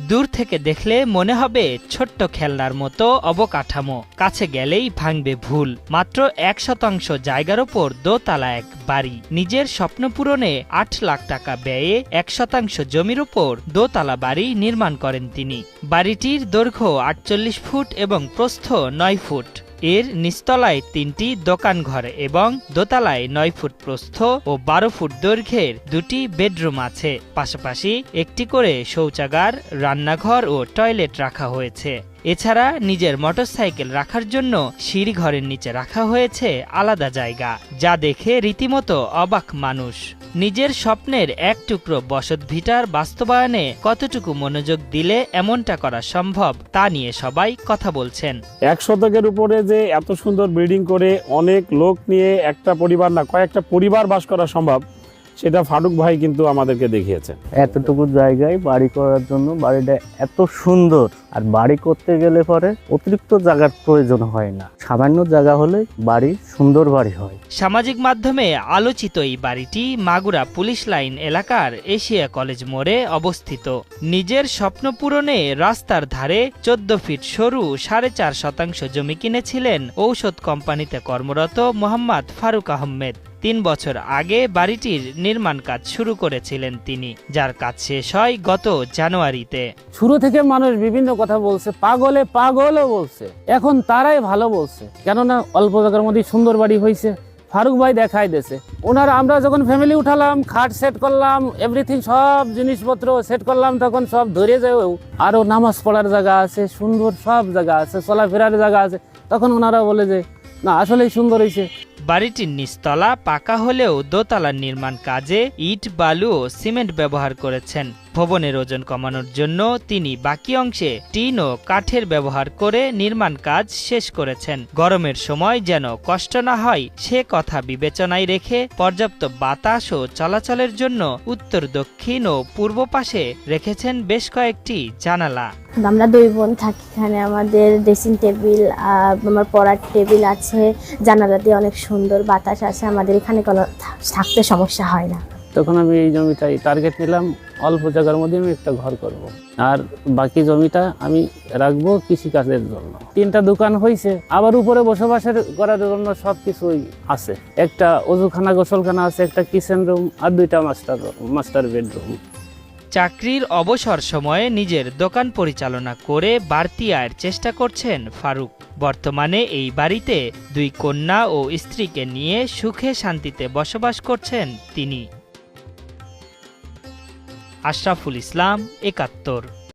দূর থেকে দেখলে মনে হবে ছোট্ট খেলনার মতো অবকাঠামো, কাছে গেলেই ভাঙবে ভুল। মাত্র 1% জায়গার ওপর দোতলা এক বাড়ি। নিজের স্বপ্ন পূরণে 8 লাখ টাকা ব্যয়ে 1% জমির ওপর দোতলা বাড়ি নির্মাণ করেন তিনি। বাড়িটির দৈর্ঘ্য 48 ফুট এবং প্রস্থ 9 ফুট। এর নিচতলায় 3টি দোকান ঘর এবং দোতলায় 9 ফুট প্রস্থ ও 12 ফুট দৈর্ঘ্যের 2টি বেডরুম আছে। পাশাপাশি একটি করে শৌচাগার, রান্নাঘর ও টয়লেট রাখা হয়েছে। এছাড়া নিজের মোটরসাইকেল রাখার জন্য সিঁড়িঘরের নিচে রাখা হয়েছে আলাদা জায়গা, যা দেখে রীতিমতো অবাক মানুষ। নিজের স্বপ্নের এক টুকরো বসতভিটার বাস্তবায়নে কতটুকু মনোযোগ দিলে এমনটা করা সম্ভব তা নিয়ে সবাই কথা বলছেন। 1 শতকের উপরে যে এত সুন্দর বিল্ডিং করে অনেক লোক নিয়ে একটা পরিবার না কয়েকটা পরিবার বাস করা সম্ভব, সেটা ফারুক ভাই কিন্তু আমাদেরকে দেখিয়েছে। এতটুকু জায়গায় বাড়ি করার জন্য বাড়িটা এত সুন্দর, আর বাড়ি করতে গেলে পরে অতিরিক্ত জায়গার প্রয়োজন হয় না, সামান্য জায়গা হলে বাড়ি সুন্দর বাড়ি হয়। সামাজিক মাধ্যমে আলোচিত এই বাড়িটি মাগুরা পুলিশ লাইন এলাকার এশিয়া কলেজ মোড়ে অবস্থিত। নিজের স্বপ্ন পূরণে রাস্তার ধারে 14 ফিট সরু 4.5% জমি কিনেছিলেন ঔষধ কোম্পানিতে কর্মরত মোহাম্মদ ফারুক আহমেদ। 3 বছর আগে বাড়িটির নির্মাণ কাজ শুরু করেছিলেন তিনি, যার কাজ শেষ হয় গত জানুয়ারিতে। শুরু থেকে মানুষ বিভিন্ন কথা বলছে, পাগলও বলছে, এখন তারাই ভালো বলছে, কেননা অল্প জায়গার মধ্যে সুন্দর বাড়ি হয়েছে। ফারুক ভাই দেখাই দিয়েছে। ওনারা আমরা যখন ফ্যামিলি উঠালাম, খাট সেট করলাম, এভরিথিং সব জিনিসপত্র সেট করলাম, তখন সব ধরে যায়। আরো নামাজ পড়ার জায়গা আছে, সুন্দর সব জায়গা আছে, চলাফেরার জায়গা আছে। তখন ওনারা বলে যে না, আসলেই সুন্দর হয়েছে। বাড়িটির নিচতলা পাকা হলেও দোতলার নির্মাণ কাজে ইট, বালু ও সিমেন্ট ব্যবহার করেছেন। ভবনের ওজন কমানোর জন্য তিনি বাকি অংশে টিন ও কাঠের ব্যবহার করে নির্মাণ কাজ শেষ করেছেন। গরমের সময় যেন কষ্ট না হয় সে কথা বিবেচনায় রেখে পর্যাপ্ত বাতাস ও চলাচলের জন্য উত্তর, দক্ষিণ ও পূর্ব পাশে রেখেছেন বেশ কয়েকটি জানালা। আমরা 2 বোন থাকি এখানে। আমাদের ড্রেসিং টেবিল, আমার পড়ার টেবিল আছে, জানালা দিয়ে অনেক সুন্দর বাতাস আসে। আমাদের এখানে কোনো থাকতে সমস্যা হয় না। তখন আমি এই জমিটাই টার্গেট নিলাম, অল্প জায়গার মধ্যে আমি একটা ঘর করব, আর বাকি জমিটা আমি রাখবো কৃষিকাজের জন্য। 3টা দোকান হয়েছে, আবার উপরে বসবাসের করার জন্য সবকিছুই আছে। একটা ওযুখানা, গোসলখানা আছে, একটা কিচেন রুম আর 2টা মাস্টার বেডরুম। চাকরির অবসর সময়ে নিজের দোকান পরিচালনা করে বাড়তি আয়ের চেষ্টা করছেন ফারুক। বর্তমানে এই বাড়িতে 2 কন্যা ও স্ত্রীকে নিয়ে সুখে শান্তিতে বসবাস করছেন তিনি। আশরাফুল ইসলাম, 71।